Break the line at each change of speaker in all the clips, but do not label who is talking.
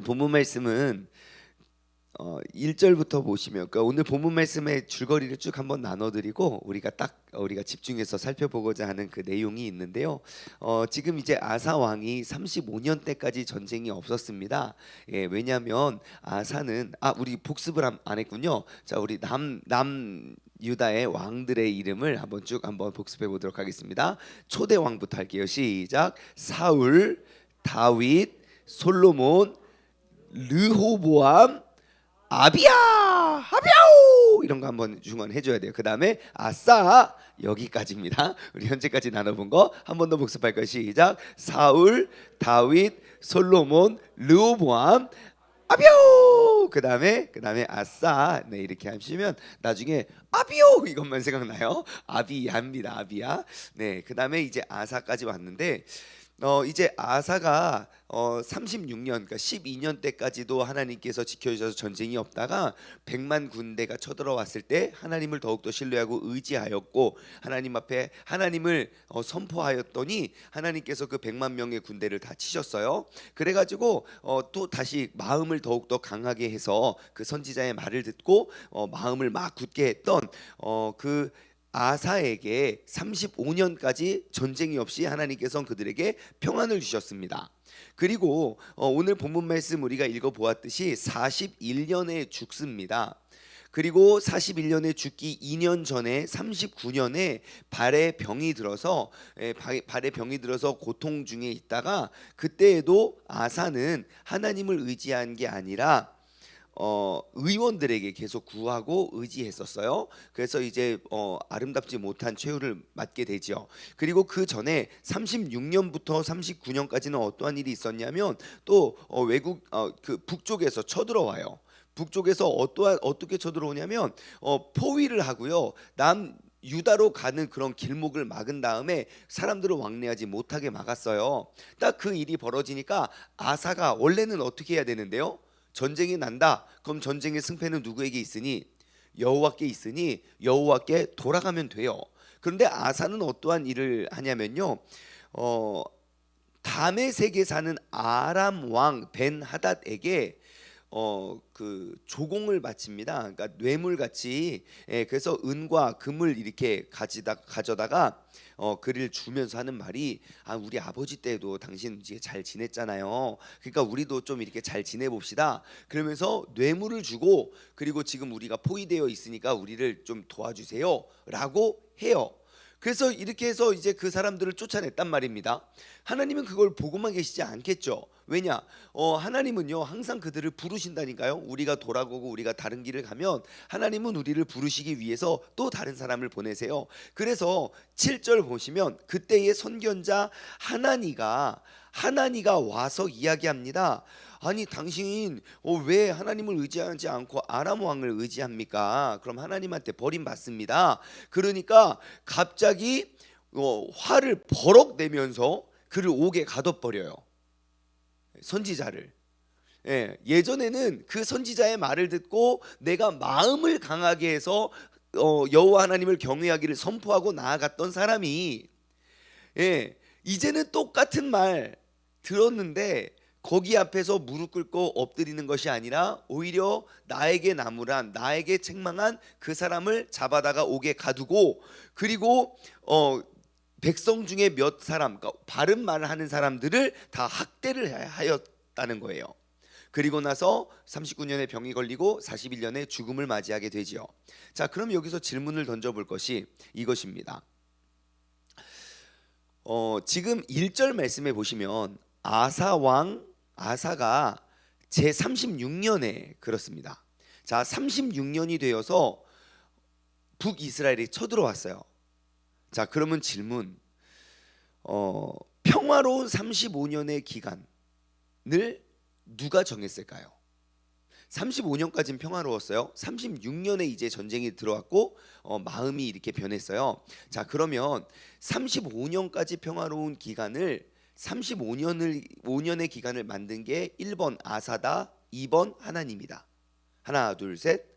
본문 말씀은 1절부터 보시면, 그러니까 오늘 본문 말씀의 줄거리를 쭉 한번 나눠드리고 우리가 집중해서 살펴보고자 하는 그 내용이 있는데요. 지금 이제 아사 왕이 35년 때까지 전쟁이 없었습니다. 예, 왜냐하면 아사는 우리 복습을 안 했군요. 자, 우리 남 유다의 왕들의 이름을 한번 복습해 보도록 하겠습니다. 초대 왕부터 할게요. 시작. 사울, 다윗, 솔로몬, 르호보암, 아비야우 이런 거 한번 중원해 줘야 돼요. 그 다음에 아싸 여기까지입니다. 우리 현재까지 나눠본 거 한 번 더 복습할 거. 시작. 사울, 다윗, 솔로몬, 르호보암, 아비오. 그다음에 아싸. 네, 이렇게 하시면 나중에 아비오 이것만 생각나요. 아비야입니다. 아비야. 네, 그다음에 이제 아사까지 왔는데 이제 아사가 36년, 그러니까 12년 때까지도 하나님께서 지켜주셔서 전쟁이 없다가 100만 군대가 쳐들어왔을 때 하나님을 더욱더 신뢰하고 의지하였고 하나님 앞에 하나님을 선포하였더니 하나님께서 그 100만 명의 군대를 다 치셨어요. 그래가지고 또 다시 마음을 더욱더 강하게 해서 그 선지자의 말을 듣고 마음을 막 굳게 했던 그 아사에게 35년까지 전쟁이 없이 하나님께서는 그들에게 평안을 주셨습니다. 그리고 오늘 본문 말씀 우리가 읽어보았듯이 41년에 죽습니다. 그리고 41년에 죽기 2년 전에 39년에 발에 병이 들어서 고통 중에 있다가 그때에도 아사는 하나님을 의지한 게 아니라 의원들에게 계속 구하고 의지했었어요. 그래서 이제 아름답지 못한 최후를 맞게 되죠. 그리고 그 전에 36년부터 39년까지는 어떠한 일이 있었냐면 또 외국 그 북쪽에서 쳐들어와요. 북쪽에서 어떻게 쳐들어오냐면 포위를 하고요. 유다로 가는 그런 길목을 막은 다음에 사람들을 왕래하지 못하게 막았어요. 딱 그 일이 벌어지니까 아사가 원래는 어떻게 해야 되는데요? 전쟁이 난다. 그럼 전쟁의 승패는 누구에게 있으니? 여호와께 있으니 여호와께 돌아가면 돼요. 그런데 아사는 어떠한 일을 하냐면요. 다메섹에 사는 아람 왕 벤 하닷에게 그 조공을 바칩니다. 그러니까 뇌물 같이. 그래서 은과 금을 이렇게 가져다가 그를 주면서 하는 말이 우리 아버지 때도 당신 이제 잘 지냈잖아요. 그러니까 우리도 좀 이렇게 잘 지내봅시다. 그러면서 뇌물을 주고 그리고 지금 우리가 포위되어 있으니까 우리를 좀 도와주세요라고 해요. 그래서 이렇게 해서 이제 그 사람들을 쫓아냈단 말입니다. 하나님은 그걸 보고만 계시지 않겠죠. 왜냐? 하나님은요 항상 그들을 부르신다니까요. 우리가 돌아가고 우리가 다른 길을 가면 하나님은 우리를 부르시기 위해서 또 다른 사람을 보내세요. 그래서 7절 보시면 그때의 선견자 하나니가 와서 이야기합니다. 아니 당신 왜 하나님을 의지하지 않고 아람 왕을 의지합니까? 그럼 하나님한테 버림받습니다. 그러니까 갑자기 화를 버럭 내면서 그를 옥에 가둬버려요. 선지자를. 예전에는 그 선지자의 말을 듣고 내가 마음을 강하게 해서 여호와 하나님을 경외하기를 선포하고 나아갔던 사람이 이제는 똑같은 말 들었는데 거기 앞에서 무릎 꿇고 엎드리는 것이 아니라 오히려 나에게 나무란 나에게 책망한 그 사람을 잡아다가 옥에 가두고 그리고 백성 중에 몇 사람, 그러니까 바른 말을 하는 사람들을 다 학대를 하였다는 거예요. 그리고 나서 39년에 병이 걸리고 41년에 죽음을 맞이하게 되지요. 자, 그럼 여기서 질문을 던져볼 것이 이것입니다. 지금 1절 말씀에 보시면 아사가 제 36년에 그렇습니다. 자, 36년이 되어서 북이스라엘이 쳐들어왔어요. 자, 그러면 질문. 평화로운 35년의 기간을 누가 정했을까요? 35년까지는 평화로웠어요. 36년에 이제 전쟁이 들어왔고 마음이 이렇게 변했어요. 자, 그러면 35년까지 평화로운 기간을 5년의 기간을 만든 게 1번 아사다, 2번 하나님이다. 하나, 둘, 셋.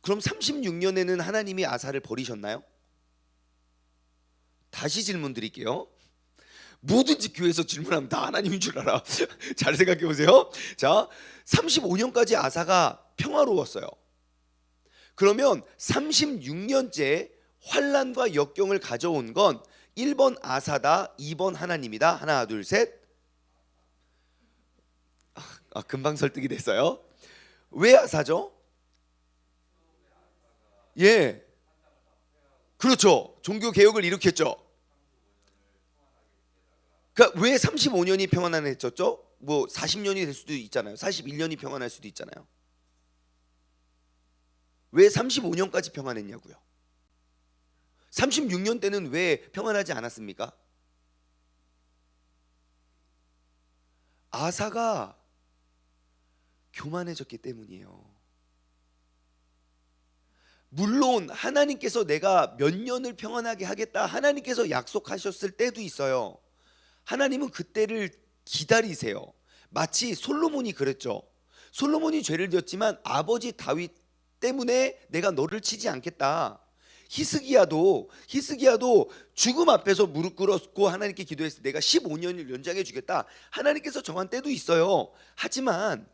그럼 36년에는 하나님이 아사를 버리셨나요? 다시 질문 드릴게요. 뭐든지 교회에서 질문하면 다 하나님인 줄 알아. 잘 생각해 보세요. 자, 35년까지 아사가 평화로웠어요. 그러면 36년째 환란과 역경을 가져온 건 1번 아사다, 2번 하나님이다. 하나, 둘, 셋. 금방 설득이 됐어요. 왜 아사죠? 예, 그렇죠. 종교 개혁을 일으켰죠. 그러니까 왜 35년이 평안했었죠? 뭐 40년이 될 수도 있잖아요. 41년이 평안할 수도 있잖아요. 왜 35년까지 평안했냐고요? 36년 때는 왜 평안하지 않았습니까? 아사가 교만해졌기 때문이에요. 물론 하나님께서 내가 몇 년을 평안하게 하겠다 하나님께서 약속하셨을 때도 있어요. 하나님은 그때를 기다리세요. 마치 솔로몬이 그랬죠. 솔로몬이 죄를 지었지만 아버지 다윗 때문에 내가 너를 치지 않겠다. 히스기야도 죽음 앞에서 무릎 꿇었고 하나님께 기도했을 때 내가 15년을 연장해 주겠다. 하나님께서 정한 때도 있어요. 하지만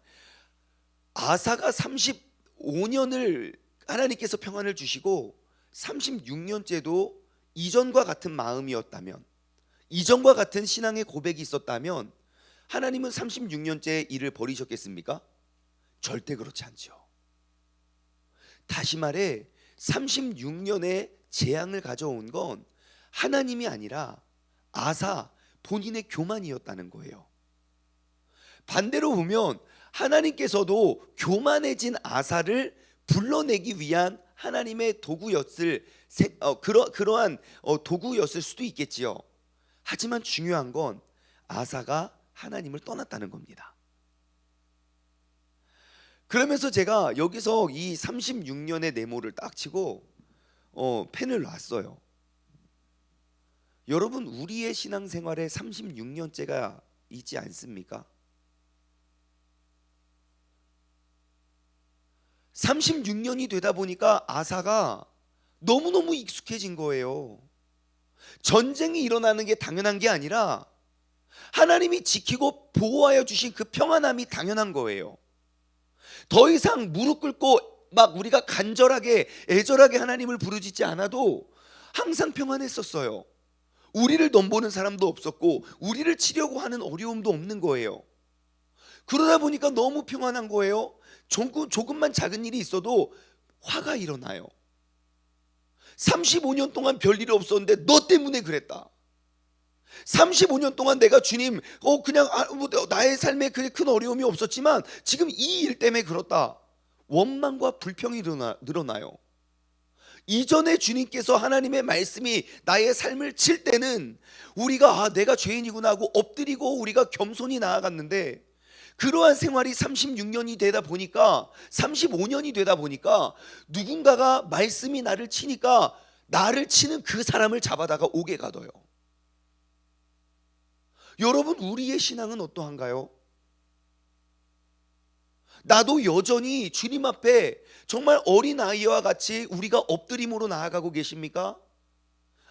아사가 35년을 하나님께서 평안을 주시고 36년째도 이전과 같은 마음이었다면, 이전과 같은 신앙의 고백이 있었다면 하나님은 36년째 일을 버리셨겠습니까? 절대 그렇지 않죠. 다시 말해 36년의 재앙을 가져온 건 하나님이 아니라 아사 본인의 교만이었다는 거예요. 반대로 보면 하나님께서도 교만해진 아사를 불러내기 위한 하나님의 도구였을 그러한 도구였을 수도 있겠지요. 하지만 중요한 건 아사가 하나님을 떠났다는 겁니다. 그러면서 제가 여기서 이 36년의 네모를 딱 치고 펜을 놨어요. 여러분, 우리의 신앙생활에 36년째가 있지 않습니까? 36년이 되다 보니까 아사가 너무너무 익숙해진 거예요. 전쟁이 일어나는 게 당연한 게 아니라 하나님이 지키고 보호하여 주신 그 평안함이 당연한 거예요. 더 이상 무릎 꿇고 막 우리가 간절하게 애절하게 하나님을 부르짖지 않아도 항상 평안했었어요. 우리를 넘보는 사람도 없었고 우리를 치려고 하는 어려움도 없는 거예요. 그러다 보니까 너무 평안한 거예요. 조금만 작은 일이 있어도 화가 일어나요. 35년 동안 별일이 없었는데 너 때문에 그랬다. 35년 동안 내가 주님 그냥 나의 삶에 그렇게 큰 어려움이 없었지만 지금 이 일 때문에 그렇다. 원망과 불평이 늘어나요. 이전에 주님께서 하나님의 말씀이 나의 삶을 칠 때는 우리가 내가 죄인이구나 하고 엎드리고 우리가 겸손히 나아갔는데 그러한 생활이 36년이 되다 보니까 35년이 되다 보니까 누군가가 말씀이 나를 치니까 나를 치는 그 사람을 잡아다가 옥에 가둬요. 여러분, 우리의 신앙은 어떠한가요? 나도 여전히 주님 앞에 정말 어린아이와 같이 우리가 엎드림으로 나아가고 계십니까?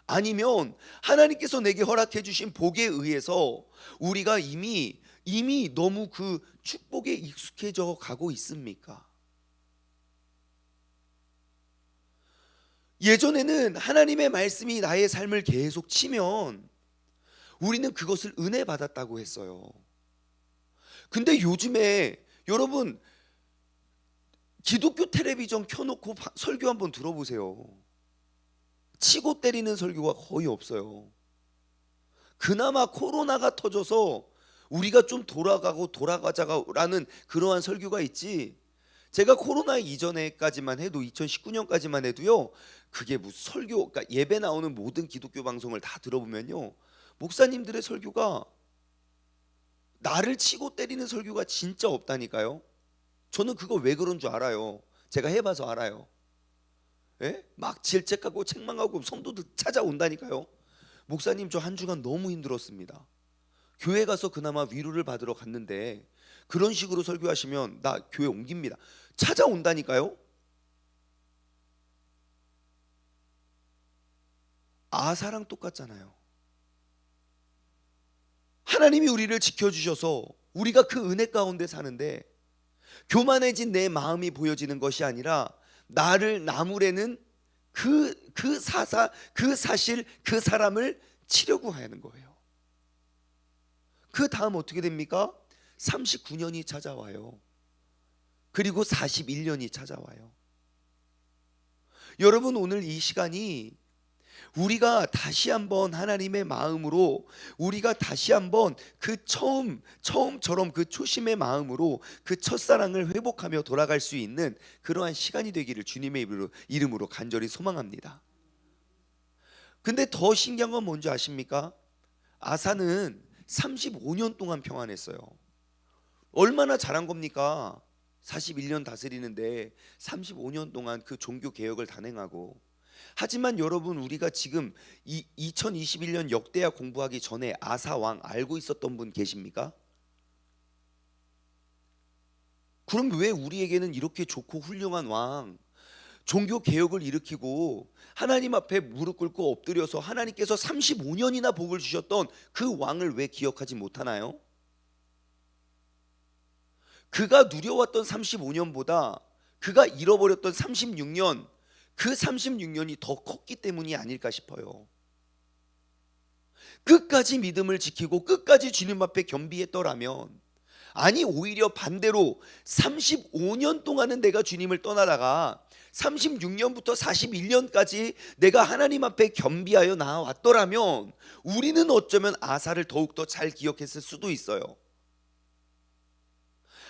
아니면 하나님께서 내게 허락해 주신 복에 의해서 우리가 이미 너무 그 축복에 익숙해져 가고 있습니까? 예전에는 하나님의 말씀이 나의 삶을 계속 치면 우리는 그것을 은혜 받았다고 했어요. 근데 요즘에 여러분 기독교 텔레비전 켜놓고 설교 한번 들어보세요. 치고 때리는 설교가 거의 없어요. 그나마 코로나가 터져서 우리가 좀 돌아가자라는 그러한 설교가 있지. 제가 코로나 이전에까지만 해도 2019년까지만 해도요. 그게 무슨 설교, 그러니까 예배 나오는 모든 기독교 방송을 다 들어보면요. 목사님들의 설교가 나를 치고 때리는 설교가 진짜 없다니까요. 저는 그거 왜 그런 줄 알아요. 제가 해봐서 알아요. 예? 막 질책하고 책망하고 성도들 찾아온다니까요. 목사님 저 한 주간 너무 힘들었습니다. 교회 가서 그나마 위로를 받으러 갔는데 그런 식으로 설교하시면 나 교회 옮깁니다. 찾아온다니까요. 아사랑 똑같잖아요. 하나님이 우리를 지켜주셔서 우리가 그 은혜 가운데 사는데 교만해진 내 마음이 보여지는 것이 아니라 나를 나무래는 그 사실 그 사람을 치려고 하는 거예요. 그 다음 어떻게 됩니까? 39년이 찾아와요. 그리고 41년이 찾아와요. 여러분, 오늘 이 시간이 우리가 다시 한번 하나님의 마음으로, 우리가 다시 한번 그 처음처럼 그 초심의 마음으로 그 첫사랑을 회복하며 돌아갈 수 있는 그러한 시간이 되기를 주님의 이름으로 간절히 소망합니다. 근데 더 신기한 건 뭔지 아십니까? 아사는 35년 동안 평안했어요. 얼마나 잘한 겁니까? 41년 다스리는데 35년 동안 그 종교 개혁을 단행하고. 하지만 여러분, 우리가 지금 2021년 역대하 공부하기 전에 아사 왕 알고 있었던 분 계십니까? 그럼 왜 우리에게는 이렇게 좋고 훌륭한 왕, 종교 개혁을 일으키고 하나님 앞에 무릎 꿇고 엎드려서 하나님께서 35년이나 복을 주셨던 그 왕을 왜 기억하지 못하나요? 그가 누려왔던 35년보다 그가 잃어버렸던 36년, 그 36년이 더 컸기 때문이 아닐까 싶어요. 끝까지 믿음을 지키고 끝까지 주님 앞에 겸비했더라면, 아니 오히려 반대로 35년 동안은 내가 주님을 떠나다가 36년부터 41년까지 내가 하나님 앞에 겸비하여 나아왔더라면 우리는 어쩌면 아사를 더욱더 잘 기억했을 수도 있어요.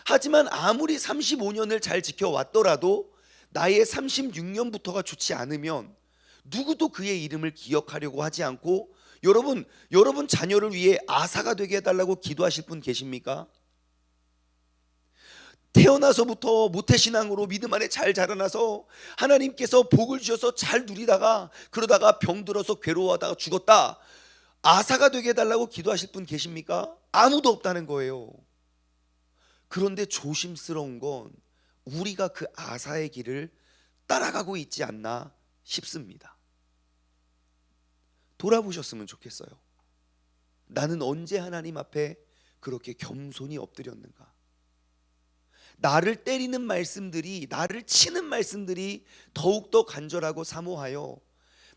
하지만 아무리 35년을 잘 지켜왔더라도 나의 36년부터가 좋지 않으면 누구도 그의 이름을 기억하려고 하지 않고, 여러분 자녀를 위해 아사가 되게 해달라고 기도하실 분 계십니까? 태어나서부터 모태신앙으로 믿음 안에 잘 자라나서 하나님께서 복을 주셔서 잘 누리다가 그러다가 병들어서 괴로워하다가 죽었다, 아사가 되게 해달라고 기도하실 분 계십니까? 아무도 없다는 거예요. 그런데 조심스러운 건 우리가 그 아사의 길을 따라가고 있지 않나 싶습니다. 돌아보셨으면 좋겠어요. 나는 언제 하나님 앞에 그렇게 겸손히 엎드렸는가? 나를 때리는 말씀들이, 나를 치는 말씀들이 더욱더 간절하고 사모하여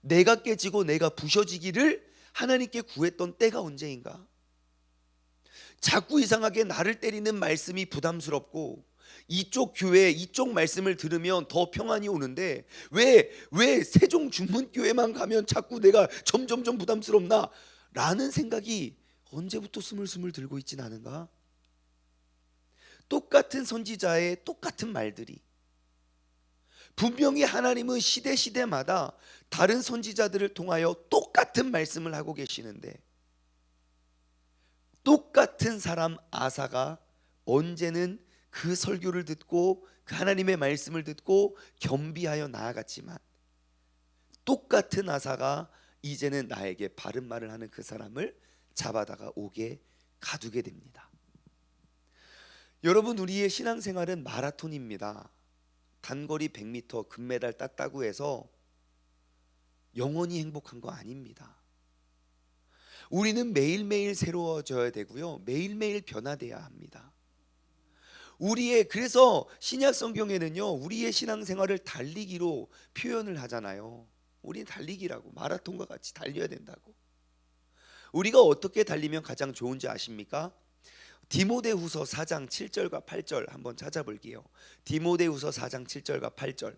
내가 깨지고 내가 부셔지기를 하나님께 구했던 때가 언제인가? 자꾸 이상하게 나를 때리는 말씀이 부담스럽고 이쪽 교회 이쪽 말씀을 들으면 더 평안이 오는데 왜 세종 중문교회만 가면 자꾸 내가 점점점 부담스럽나? 라는 생각이 언제부터 스물스물 들고 있진 않은가? 똑같은 선지자의 똑같은 말들이, 분명히 하나님은 시대마다 다른 선지자들을 통하여 똑같은 말씀을 하고 계시는데 똑같은 사람 아사가 언제는 그 설교를 듣고 그 하나님의 말씀을 듣고 겸비하여 나아갔지만, 똑같은 아사가 이제는 나에게 바른 말을 하는 그 사람을 잡아다가 옥에 가두게 됩니다. 여러분, 우리의 신앙생활은 마라톤입니다. 단거리 100m 금메달 땄다고 해서 영원히 행복한 거 아닙니다. 우리는 매일매일 새로워져야 되고요, 매일매일 변화돼야 합니다. 그래서 신약 성경에는요, 우리의 신앙생활을 달리기로 표현을 하잖아요. 우리는 달리기라고, 마라톤과 같이 달려야 된다고. 우리가 어떻게 달리면 가장 좋은지 아십니까? 디모데후서 4장 7절과 8절 한번 찾아볼게요. 디모데후서 4장 7절과 8절.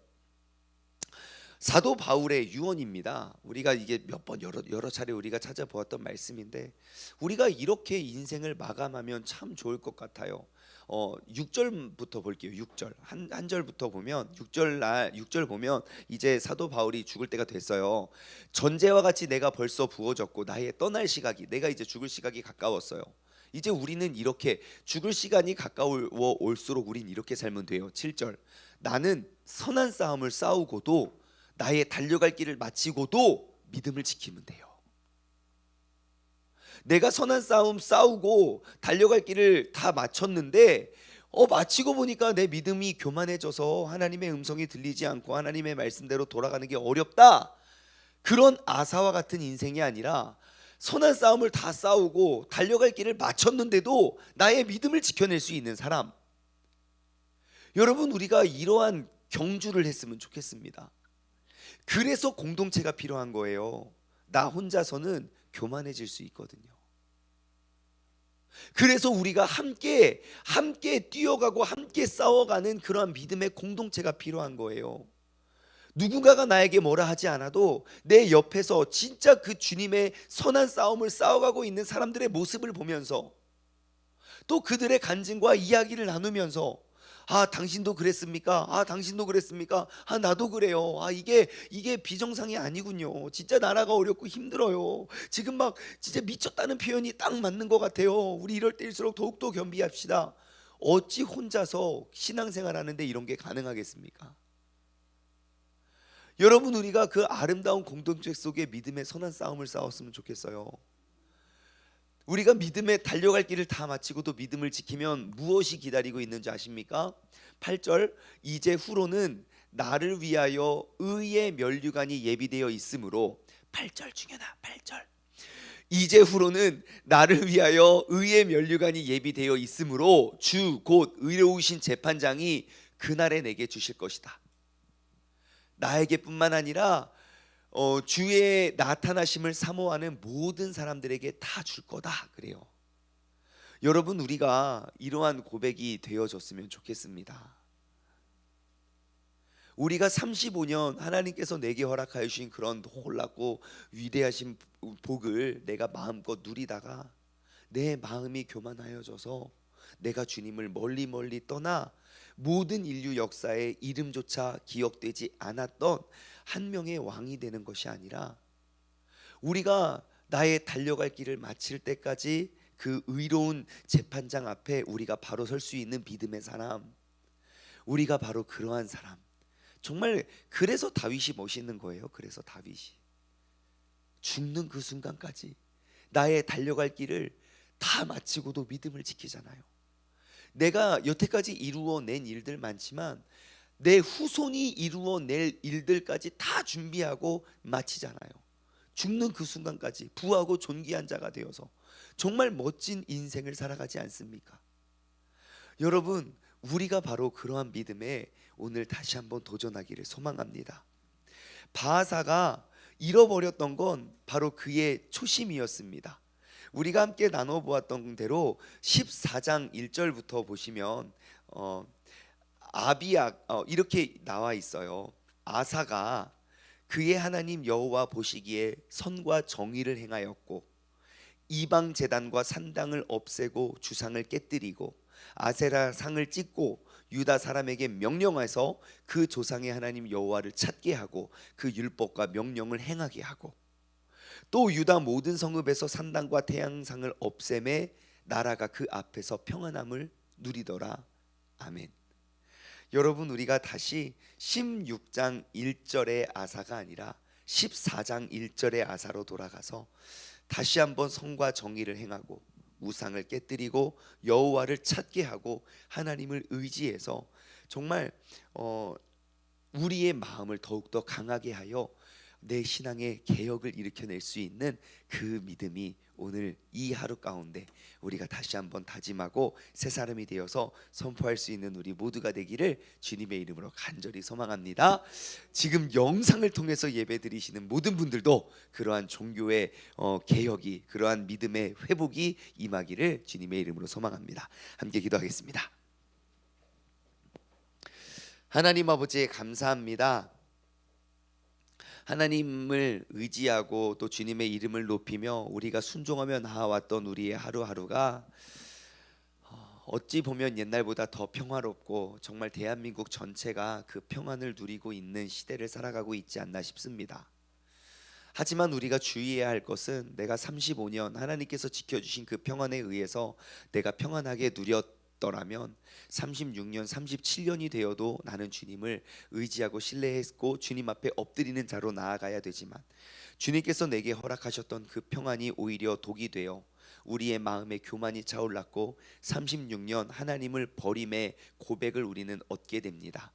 사도 바울의 유언입니다. 우리가 이게 몇 번 여러 차례 우리가 찾아보았던 말씀인데, 우리가 이렇게 인생을 마감하면 참 좋을 것 같아요. 6절부터 볼게요. 6절 한 절부터 보면 6절 보면 이제 사도 바울이 죽을 때가 됐어요. 전제와 같이 내가 벌써 부어졌고 나의 떠날 시각이, 내가 이제 죽을 시각이 가까웠어요. 이제 우리는 이렇게 죽을 시간이 가까워 올수록 우린 이렇게 살면 돼요. 7절, 나는 선한 싸움을 싸우고도 나의 달려갈 길을 마치고도 믿음을 지키면 돼요. 내가 선한 싸움 싸우고 달려갈 길을 다 마쳤는데 마치고 보니까 내 믿음이 교만해져서 하나님의 음성이 들리지 않고 하나님의 말씀대로 돌아가는 게 어렵다. 그런 아사와 같은 인생이 아니라 선한 싸움을 다 싸우고 달려갈 길을 마쳤는데도 나의 믿음을 지켜낼 수 있는 사람. 여러분, 우리가 이러한 경주를 했으면 좋겠습니다. 그래서 공동체가 필요한 거예요. 나 혼자서는 교만해질 수 있거든요. 그래서 우리가 함께 뛰어가고 함께 싸워가는 그러한 믿음의 공동체가 필요한 거예요. 누군가가 나에게 뭐라 하지 않아도 내 옆에서 진짜 그 주님의 선한 싸움을 싸워가고 있는 사람들의 모습을 보면서, 또 그들의 간증과 이야기를 나누면서, 아, 당신도 그랬습니까? 아, 당신도 그랬습니까? 아, 나도 그래요. 아, 이게 비정상이 아니군요. 진짜 나라가 어렵고 힘들어요. 지금 막 진짜 미쳤다는 표현이 딱 맞는 것 같아요. 우리 이럴 때일수록 더욱더 겸비합시다. 어찌 혼자서 신앙생활 하는데 이런 게 가능하겠습니까? 여러분, 우리가 그 아름다운 공동체 속에 믿음의 선한 싸움을 싸웠으면 좋겠어요. 우리가 믿음에 달려갈 길을 다 마치고도 믿음을 지키면 무엇이 기다리고 있는지 아십니까? 8절, 이제 후로는 나를 위하여 의의 면류관이 예비되어 있으므로, 8절 중요하다. 8절, 이제 후로는 나를 위하여 의의 면류관이 예비되어 있으므로 주 곧 의로우신 재판장이 그날에 내게 주실 것이다. 나에게뿐만 아니라 주의 나타나심을 사모하는 모든 사람들에게 다 줄 거다, 그래요. 여러분, 우리가 이러한 고백이 되어졌으면 좋겠습니다. 우리가 35년 하나님께서 내게 허락하여 주신 그런 놀랍고 위대하신 복을 내가 마음껏 누리다가 내 마음이 교만하여져서 내가 주님을 멀리 떠나 모든 인류 역사에 이름조차 기억되지 않았던 한 명의 왕이 되는 것이 아니라, 우리가 나의 달려갈 길을 마칠 때까지 그 의로운 재판장 앞에 우리가 바로 설 수 있는 믿음의 사람, 우리가 바로 그러한 사람. 정말 그래서 다윗이 멋있는 거예요. 그래서 다윗이 죽는 그 순간까지 나의 달려갈 길을 다 마치고도 믿음을 지키잖아요. 내가 여태까지 이루어낸 일들 많지만 내 후손이 이루어낼 일들까지 다 준비하고 마치잖아요. 죽는 그 순간까지 부하고 존귀한 자가 되어서 정말 멋진 인생을 살아가지 않습니까? 여러분, 우리가 바로 그러한 믿음에 오늘 다시 한번 도전하기를 소망합니다. 바하사가 잃어버렸던 건 바로 그의 초심이었습니다. 우리가 함께 나눠보았던 대로 14장 1절부터 보시면 아비야 이렇게 나와 있어요. 아사가 그의 하나님 여호와 보시기에 선과 정의를 행하였고 이방 제단과 산당을 없애고 주상을 깨뜨리고 아세라 상을 찢고 유다 사람에게 명령해서 그 조상의 하나님 여호와를 찾게 하고 그 율법과 명령을 행하게 하고, 또 유다 모든 성읍에서 산당과 태양상을 없애매 나라가 그 앞에서 평안함을 누리더라. 아멘. 여러분, 우리가 다시 16장 1절의 아사가 아니라 14장 1절의 아사로 돌아가서 다시 한번 선과 정의를 행하고 우상을 깨뜨리고 여호와를 찾게 하고 하나님을 의지해서 정말 우리의 마음을 더욱더 강하게 하여 내 신앙의 개혁을 일으켜낼 수 있는 그 믿음이 오늘 이 하루 가운데 우리가 다시 한번 다짐하고 새 사람이 되어서 선포할 수 있는 우리 모두가 되기를 주님의 이름으로 간절히 소망합니다. 지금 영상을 통해서 예배드리시는 모든 분들도 그러한 종교의 개혁이, 그러한 믿음의 회복이 임하기를 주님의 이름으로 소망합니다. 함께 기도하겠습니다. 하나님 아버지, 감사합니다. 하나님을 의지하고 또 주님의 이름을 높이며 우리가 순종하며 나아왔던 우리의 하루하루가 어찌 보면 옛날보다 더 평화롭고 정말 대한민국 전체가 그 평안을 누리고 있는 시대를 살아가고 있지 않나 싶습니다. 하지만 우리가 주의해야 할 것은 내가 35년 하나님께서 지켜주신 그 평안에 의해서 내가 평안하게 누렸더라면 36년, 37년이 되어도 나는 주님을 의지하고 신뢰했고 주님 앞에 엎드리는 자로 나아가야 되지만, 주님께서 내게 허락하셨던 그 평안이 오히려 독이 되어 우리의 마음에 교만이 차올랐고 36년 하나님을 버림의 고백을 우리는 얻게 됩니다.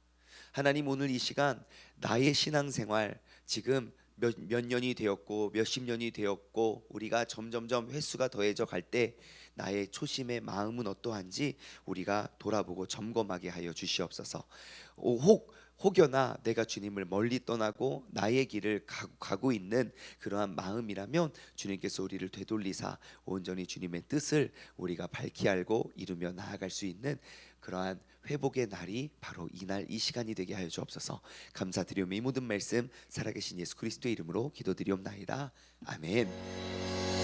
하나님, 오늘 이 시간 나의 신앙생활 지금 몇 년이 되었고 몇십 년이 되었고 우리가 점점점 횟수가 더해져 갈 때 나의 초심의 마음은 어떠한지 우리가 돌아보고 점검하게 하여 주시옵소서. 혹여나 내가 주님을 멀리 떠나고 나의 길을 가고 있는 그러한 마음이라면 주님께서 우리를 되돌리사 온전히 주님의 뜻을 우리가 밝히 알고 이루며 나아갈 수 있는 그러한 회복의 날이 바로 이날 이 시간이 되게 하여 주옵소서. 감사드리오며 이 모든 말씀 살아계신 예수 그리스도의 이름으로 기도드리옵나이다. 아멘.